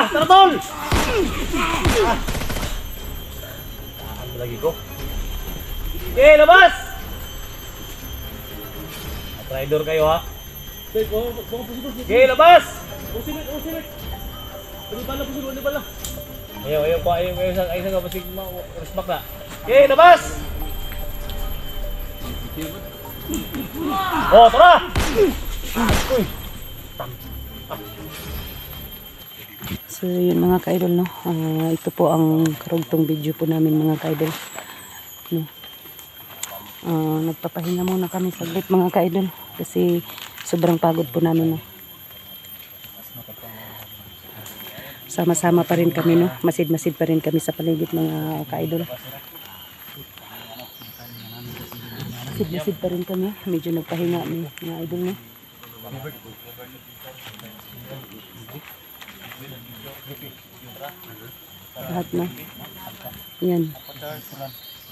Tara, tol! Ano lagi ko? Okay, labas! Rider kayo ha? Okay, labas! Usilit! Ulit bala! Ayaw pa, ayaw nga pasig respect na. Okay, labas! Oh, tara! Uy! So yun mga ka-idol, no? Ito po ang karugtong video po namin mga ka-idol, no? Nagpapahinga muna kami saglit mga ka-idol kasi sobrang pagod po namin, no? Sama-sama pa rin kami, no? Masid-masid pa rin kami sa paligid mga ka-idol. Masid-masid pa rin kami. Medyo nagpahinga ni mga idol, no? Lahat na. Yan.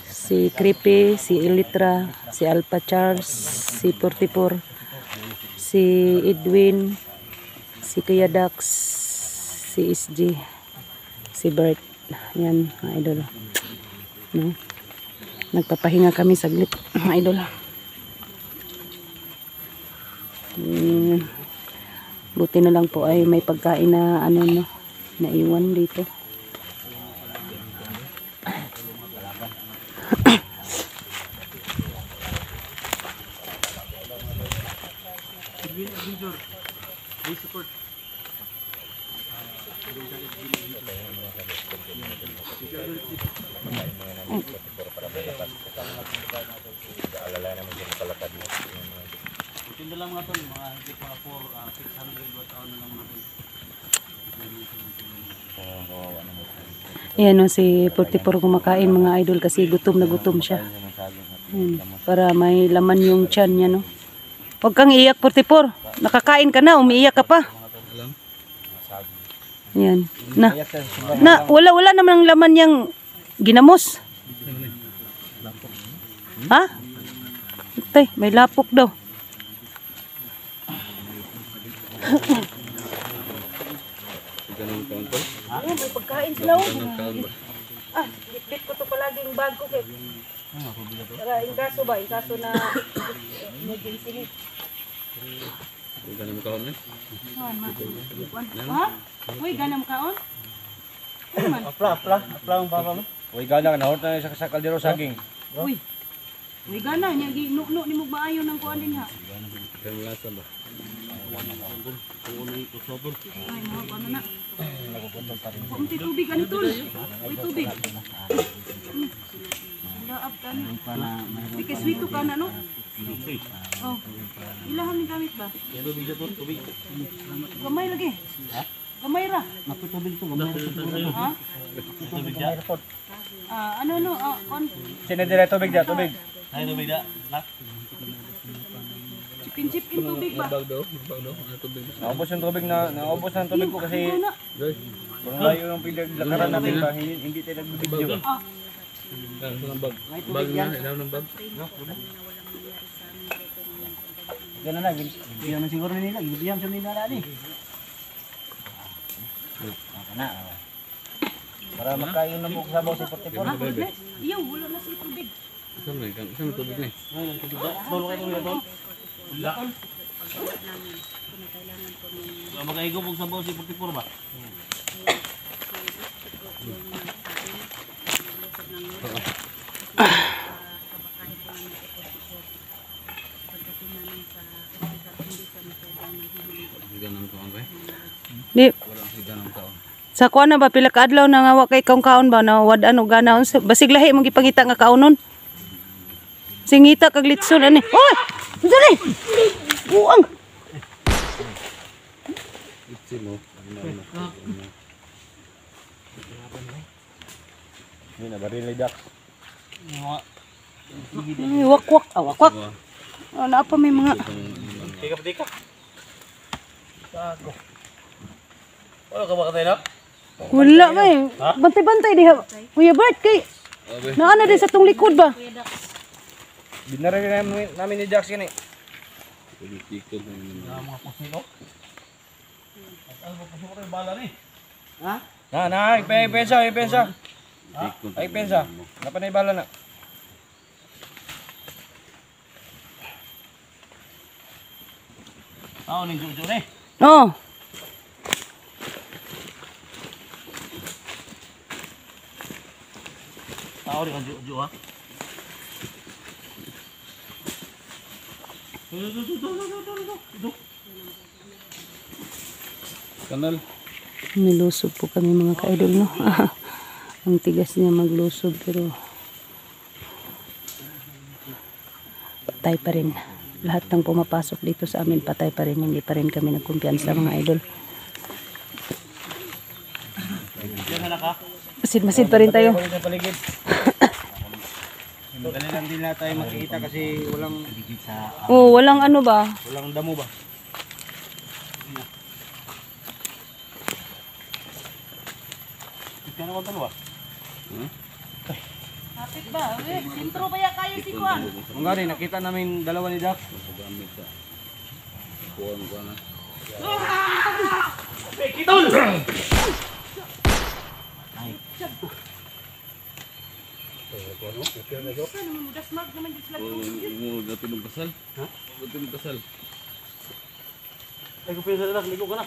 Si Creepy, si Elitra, si Alpha Charles, si 44, si Edwin, si Kuya Dax, si SG, si Bert. Yan, mga idol. No? Nagpapahinga kami saglit, mga idol. Buti na lang po ay may pagkain na ano, no, naiwan dito. Ito lang mga tol, mga higit mga 600 watt hour na lang natin. Ayan, no, si 44 kumakain mga idol kasi gutom na gutom siya. Para may laman yung tiyan niya, no. Huwag kang iiyak 44. Nakakain ka na, umiiyak ka pa. Ayan. Wala naman ang laman niyang ginamos. Ha? Tay, may lapok daw. Ayan, may pagkain sila. Bit ko to palaging bag ko. Para inkaso ba? Inkaso na emergency ni. Ganam kaon eh. Ha? Uy, ganam kaon? Apla ang papa mo. Uy, gana ka nahort na sa kaldero saging. Uy, gana. Nukno ni mo maayo ng kuan din ha. Ganun lasa ba? Ay, mga ano na. Kunti tubig ano tol? Uy, tubig. Daab ka na. Because sweeto ka na, no? Oh. Ilahan ni gamit ba? Tubig. Gamay lagi. Gamay ra. Tubig to, gamay ra. Ha? Tubig ya. Ano, on. Sino dire tubig da, tubig. Ay tubig da. Chipin tubig ba? Bag daw. Ano tubig? Naubos yung tubig naubos na ang tubig ko kasi kung layo yung lakaran natin ba, hindi tayo nagbibidyo. Ano ng bag? Bag na, ilaw ng bag. Ganun na, bigyan na siguro nila. Bigyan sa nila na ni. Na. Para makain na po sa boss 44. Iyo, wala na si tubig. Saan tubig na eh? Dolo kayo nila tol. Wala. Makaigo po sa boss 44 ba? Ganun kaon ba? Di, Wala si ganun kaon. sa kuan na ba pila ka adlaw na nga wa kay kaon ba na wad-an og ganaon basig lahi mong gipangita nga kaonon. Singita kag litson ani. Oy! Dali. Buang. Sino? Ini na baril lidak. Wakwak, wakwak. Ano pa may mga Tika. Tago. Wala ka ba katay na? wala may bantay-bantay diha. Kuya Bert kay naana din sa tong likod ba? Binarin namin ni Jackson eh. Mga pusino. Ano ba pusino ko yung bala ni? Ha? Ipensa. Ay, pensa. Napanay bala na. Oo, ning Jojo ni. Oh. Tao rin ang Jojo ha. Kanal. Nilusob po kami mga ka-idol, no? Ang tigas niya maglusob pero patay pa rin. Lahat ng pumapasok dito sa amin patay pa rin. Hindi pa rin kami nagkumpiyansa mga idol. Diyan na ka. Masid pa rin tayo. Sa paligid. Dali lang din na tayo makikita kasi walang Oh, walang ano ba? damo ba? Kaya na ko dalawa. Kapit ba? Sintro ba ya kayo si Juan? Kung gani, nakita namin dalawa ni Doc. Ay, ko pwede na ligo ka na.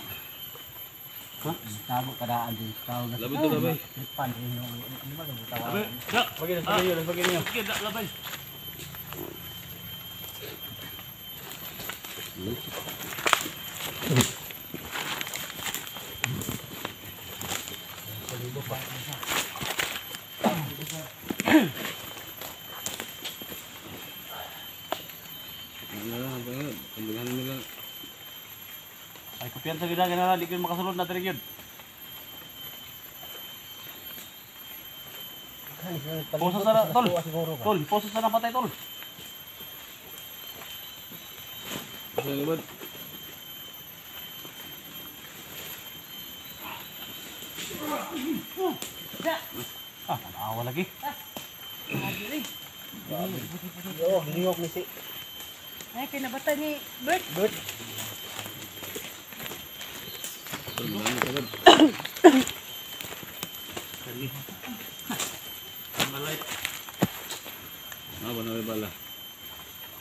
Ha? Tago kadaan din. Tao na. Labay to labay. Tripan din yung ano ba yung tawa. Pagin niyo. Sige, labay. Ay, kupiyan sa gina na di ko makasulod na diri gyud. Poso sa tol. Tol, poso sa napatay tol. Ah, tanawa lagi. Oh, lingok ni si Ay, kinabata ni Bert. Bert.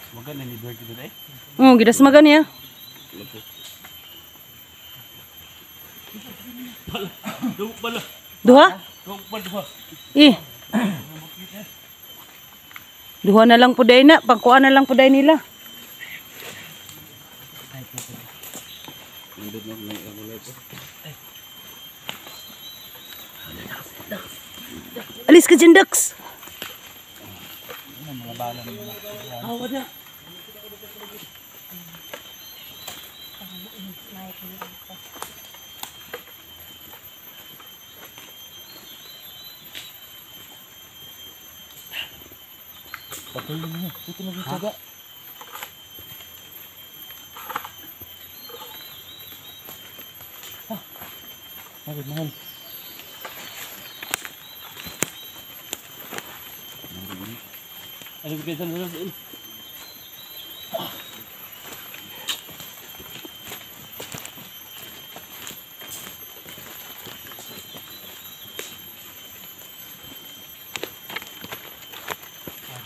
Maganda ni Bert dito eh. Oh, gidas magan niya. Bala. Duha? Duha. Eh. Duha na lang po day na. Pangkuha na lang po day nila. Alis ka dyan, Dax. Awad na. Patuloy niyo. Dito na dito. Bakit mahal? Ano ba kayo sa lalo?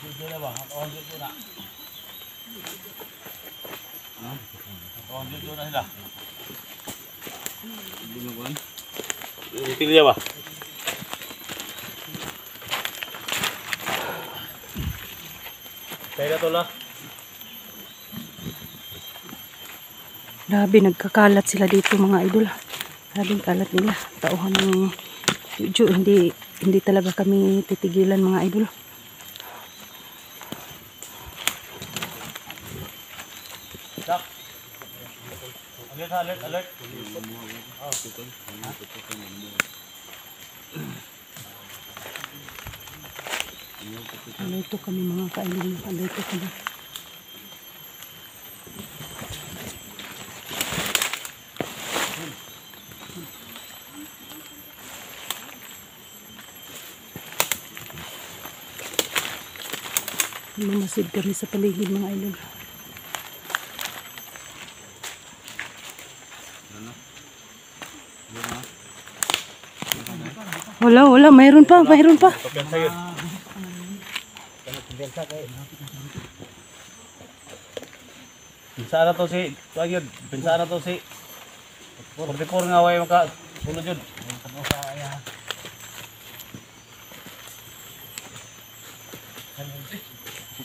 Dito ba? Ang dito na. Ang dito na sila. Pilih apa? Kaya to lah. Grabe, nagkakalat sila dito mga idol. Grabe kalat nila. Tauhan ng Jojo. Hindi talaga kami titigilan mga idol. Tak. Alert. Alerto kami mga kaidol. Alerto kami. Mamasid kami sa paligid mga idol. Wala, mayroon pa. Kumpiyansa yun. Pinsa na to si, tuwag yun, pinsa na to si 44 nga way maka sulod yun.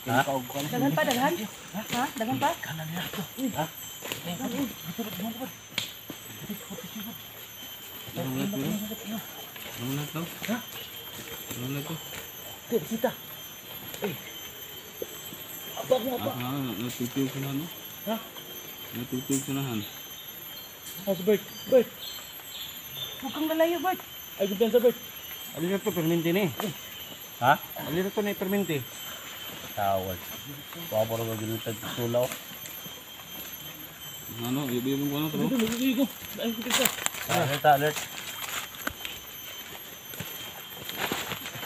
Ha? Daghan pa. Ha? Daghan pa? Sita. Natutulog ko na, no? Ha? Natutulog ko na, han. How's Bert? Bert! Huwag kang lalayo, Bert. Ay, kumpiyansa Bert. Alin na to, perminti ni. Ha? Alin na to na perminti. Tawag. Pabor ko ginitag tulaw. Ano, ibibig ko na to. Alert, alert.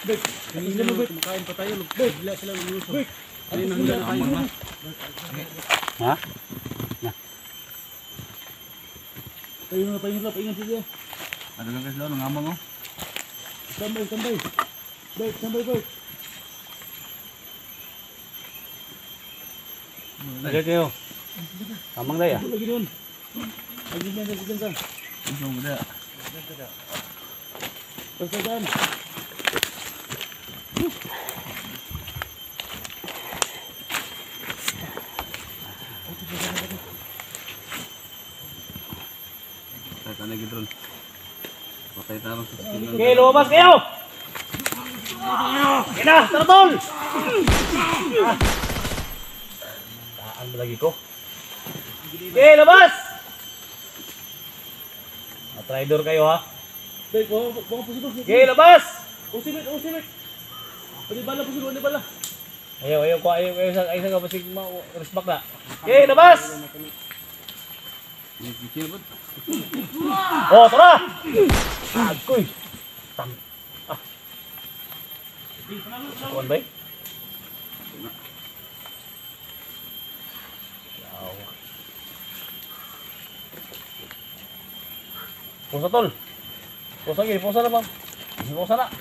Bert, kanina mo Bert. Kumakain pa tayo. Bert, bila sila luluso. Bert! Ay, nahanda na kayo. Ha? Paingat sila. Ano lang kasi lang, nangamang ko. Tambay. Bert, Bert. Alert kayo. Kamang daya. Lagi doon. Lagi doon. Ito mo da. Pagkagaan. Kaya na gitron. Patay tarong sa skin. Okay, lumabas kayo! Kina, taratol! Taan mo lagi ko. Okay, labas! Matraidor kayo ha. Bert, baka pusidog. Okay, labas! Usibit. Bala. Ayaw ko, ayaw sa kapasig respect na. Okay, labas! Kikil ba? Oh, tara! Agoy! Kuan ba? Pusa tol. Pusa na bang? Pusa na.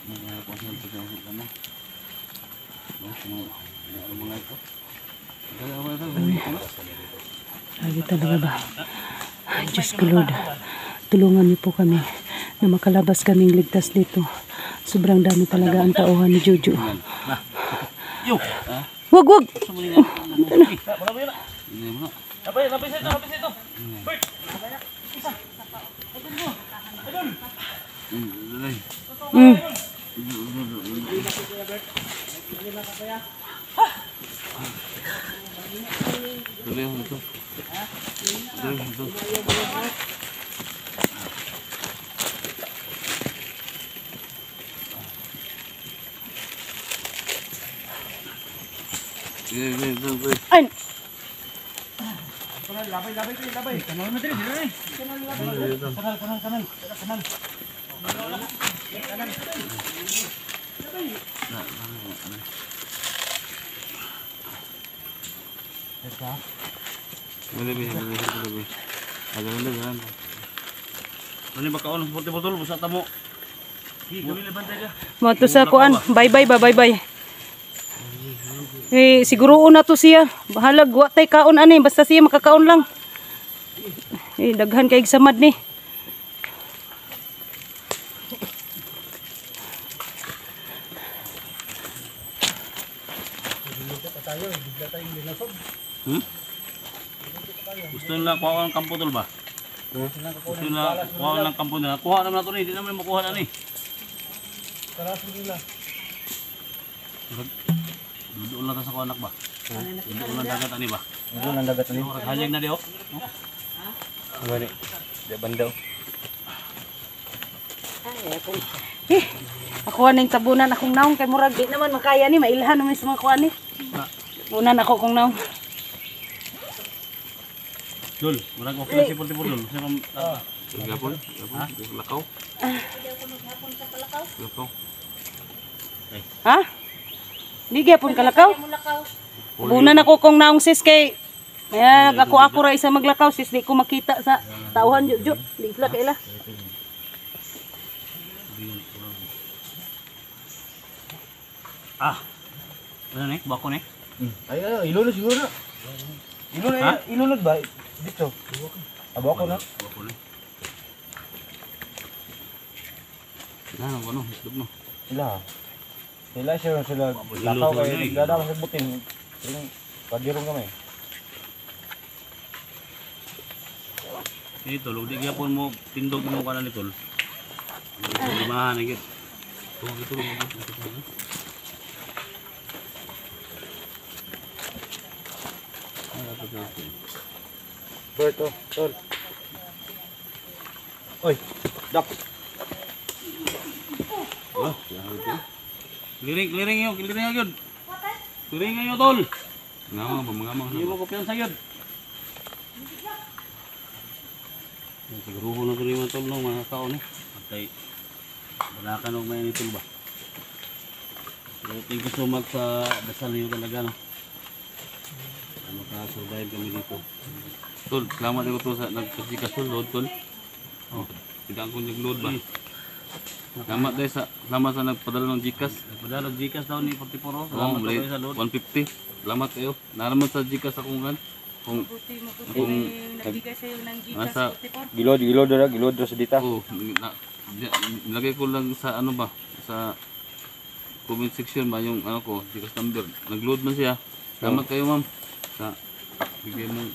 Mga kuwasan ito sa usok ka na. Mga ito. Kaya ako ito. Lagi talaga ba? Ay, Diyos ko Lord. Tulungan niyo po kami na makalabas kaming ligtas dito. Sobrang dami talaga ang tauhan ni Jojo. Wag! Hindi mo na. Lapis ito. Dalay. Mm. Dalay ako ito. Dalay ito. Ay! Labay. Kanal mo dito. Kanal. Dalay. Agalan. Ano ba kaon botol busa ta mo. Gawin na bantay ka. Mo to sa kuan. Bye. Siguro una to siya. Bahalag wa tay kaon ani basta siya makakaon lang. Daghan kay samad ni. Gusto nila kuha ng kampo tol ba? Gusto nila kuha ng kampo nila. Kuha naman nato ni, di naman makuha na ni. Doon lang ta sa kuanak ba? Doon lang dagat ani ba? Doon ang dagat ni. Halyag na di oh. Ngani. Di bandaw. Ako ning tabunan akong naong kay murag di naman makaya ni mailhan naman sa mga kuan ni. Unan ako kong naong. Dul, murag okay na si Pultipul dul. Sa mam Gapon? Lakaw? Lakaw? Ha? Di gyapon kalakaw. Tabunan ako kong naong sis kay Kaya ako ra isa maglakaw sis di ko makita sa tauhan jo. Di sila kaila. Ano nih? Bako nih? Ay, ilunod siguro na. Ilunod ba? Dito. Abo ako na. Bako na. Ano, isdog no. Sila sila lakaw kay dadama sa butin. Yung padirong kami. Ini tol, di gyapon mo tindog mo kana ni tol. Limahan na gid. Ito. Berto, tol. Oy, dak. Clearing yo gyud. Clearing yo tol. Ngamang. Hindi mo kumpiyansa yun. Siguro na rin mga tol no, mga kaon eh. Patay. Wala ka nung may nitol ba? So, thank you so much sa dasal niyo talaga no. Ano ka survive kami dito. Tol, salamat din ko to sa nagpasikas load tol. Oh, tidak ako nag-load ba? Salamat dahil salamat sa nagpadala ng Gcash. Nagpadala ng Gcash daw ni 44. Salamat Salamat kayo sa load. 150. Salamat kayo. Naraman sa Gcash akong kan. Kung nagbigay sa iyo ng nasa Gilod sa dita. oh, nilagay ko lang sa ano ba sa comment section ba yung ano ko Gcash number. Nag-load man siya. Salamat kayo ma'am sa bigay mo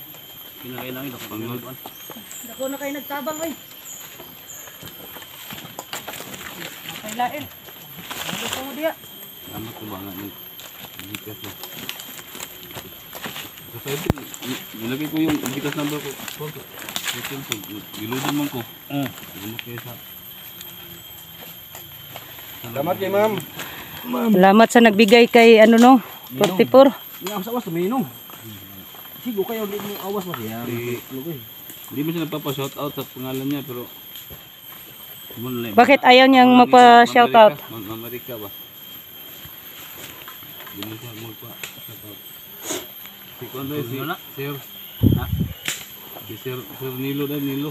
Kinakailangan ito. pang-load. Dako na kayo nagtabang oy. Kailain. Ano ko dia? Salamat ko ba nga ng Gcash mo. Kasi nilagay ko yung Gcash number ko. Niload naman ko. Salamat kayo sa Salamat kay ma'am. Salamat sa nagbigay kay ano no, 44. Nga sa tuminom. Sigo kayo di mo awas mo siya. Hindi mo siya nagpapa-shout out sa pangalan niya pero Bakit ayaw niyang magpa-shoutout? Amerika ba? Hindi mo siya magpa-shoutout. Si Kondo Sir. Ha? Si Sir Nilo dahil Nilo.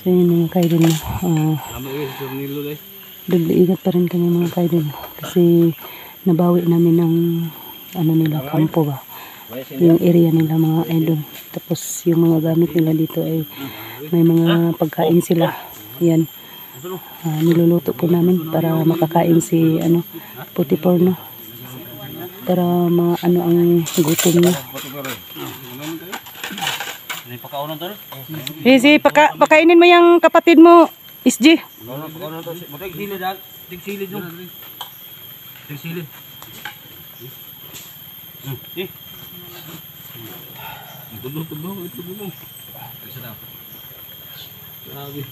So yun mga kaidol mo. Salamat kayo si Sir Nilo dahil. Doble ingat pa rin kami mga kaidol. Kasi nabawi namin ng ano nila, kampo ba. Yung area nila mga idol. Tapos yung mga gamit nila dito ay may mga pagkain sila. Yan. Niluluto po namin para makakain si ano, 44 no. Para maano ang gutom niya. Ano yung pagkaunan tol? Si pakainin mo yung kapatid mo, SG. Pagkaunan tol. Matay silid ha. Tigsilid yung. Tigsilid. Tulo. Grabe.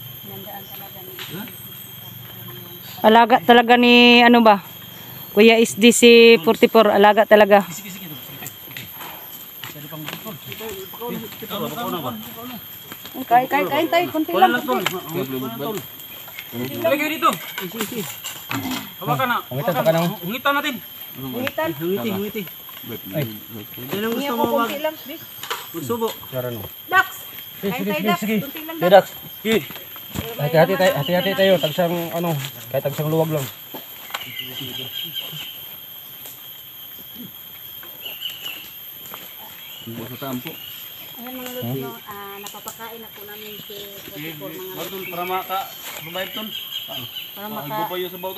Alaga talaga ni ano ba? Kuya SG si 44, alaga talaga. Kain tayo, kunti lang. Lagay kayo dito. Hawakan na. Hungitan natin. Hungiti. Yan ang gusto mo magsubo. Dax! Kain tayo, Dax. Kunti lang, Dax. Dax. Hati-hati tayo, tagsang ano, kahit tagsang luwag lang. Bukas sa tampo. Ayan mga lolo, napapakain ako namin si 44 mga Barton, para maka-survive ton.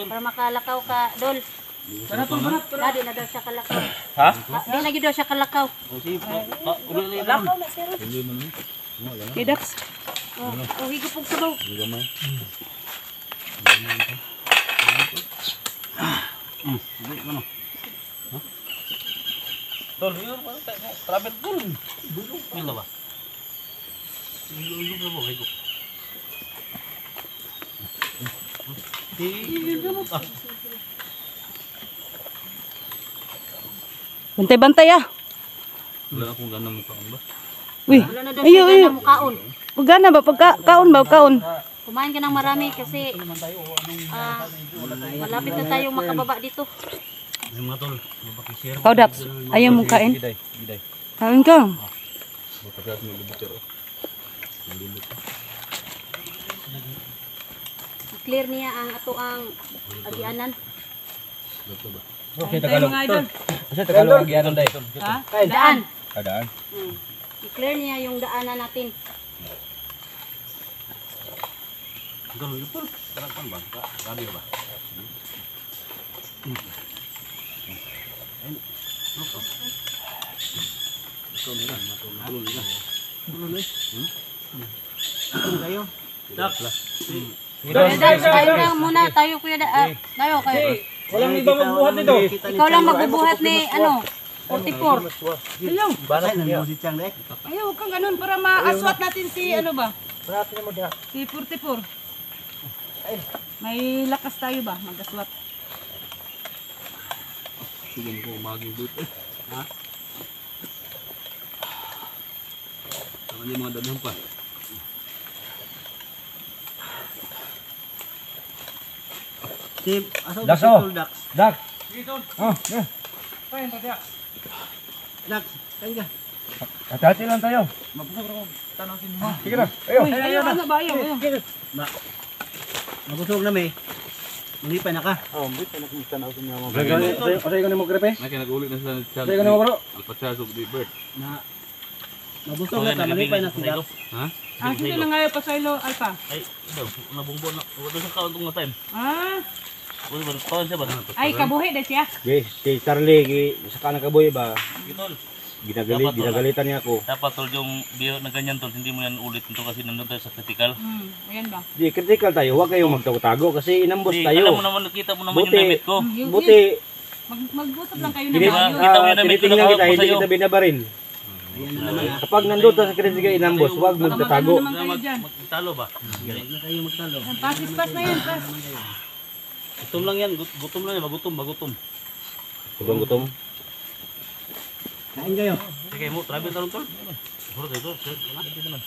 para makalakaw ka, Dol. Dadi na daw siya kalakaw. Ha? Di na daw siya kalakaw. Lakaw na sir. Okay, Dax. Oh, higop pong sabaw. Tol, yun pa. Travel tol. Yun ba? Yun ba? Higop. Bantay-bantay ah. Wala akong ganang mukha ba? Uy, ayo. Pagana ba? Pagkaon ba? Kaon. Kumain ka ng marami kasi malapit na tayo makababa dito. Yung mga tol, Kau Dax, ayaw mong kain? Kain ka. Pagkas mo libutero. Clear niya ang ato ang agianan. Okay, Tagalog. Kasi Tagalog ang gianon dai. Ha? Daan. Kadaan. I-clear niya yung daanan natin. Ganun yun po. Tarang kan ba? Grabe ba? Tayo lang muna, tayo kuya tayo kayo. Walang iba magbuhat nito. Ikaw lang magbubuhat ni ano, 44. Ayaw. Barat na mo si Chang dek. Ayaw, huwag kang ganun para ma-aswat natin si ano ba? Barat na mo diha. Si 44. May lakas tayo ba? Mag-aswat. Sugan ko maging dito. Ha? Saka niya mga dadang pa. Si aso Dax, si oh. Tol Dax. Dak. Oh, yeah. Dax, kain ka. Hati-hati lang tayo. Sige na. Ayo. Ayaw, ano ba? Ayaw. Mabusog na may. Manipay na ka. Oh, mbit na kumusta na ako sa mga. Asay ko ni mo grepe. May kinag-ulit na sila sa Asay ko ni mo bro. Alpachasog di bird. Na mabusog na ta, manipay na si Dax. Ha? Ah, sino na ngayon pa sa ilo, Alpha? Ay, ito. Nabungbo na. Wala sa kaon tong time. Ah, Wala ba? Kaon siya ba? ay kabuhi dahil siya. Yes, si Charlie sa kanang kaboy ba? Gitol. Ginagalitan niya ako. Dapat tol yung biyo na ganyan tol. Hindi mo yan ulit nito kasi nandun tayo sa critical. Ayan ba? Di critical tayo, huwag kayong magtago-tago kasi inambos Hindi, tayo. alam mo naman, nakita mo naman yung Buti. limit ko. Buti, Mag-usap lang kayo na Tinit, Diba? maayos. Kita mo yun, may tinitingnan pinakawag kita, ko hindi sa'yo. kita binabaril. Kapag nandun ka sa kritika inambos, huwag Baka magtatago. mag-ano naman kayo dyan. Magtalo ba? Huwag na kayo magtalo. Pasis-pas na yan, pas. Gutom lang yan. Gutom lang yan. Magutom. Gutom-gutom. Kain kayo. Sige mo, travel talong tol. Puro tayo to. Sir, dito naman.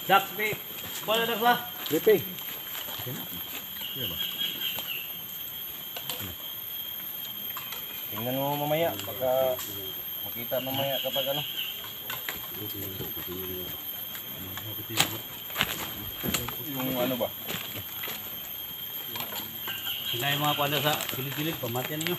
Dax, be. Kuha na Dax ba? Lipe. Tingnan mo mamaya, baka makita mamaya kapag ano. Yung ano ba? Sila yung mga kuha sa kilid-kilid. Pamatian ninyo.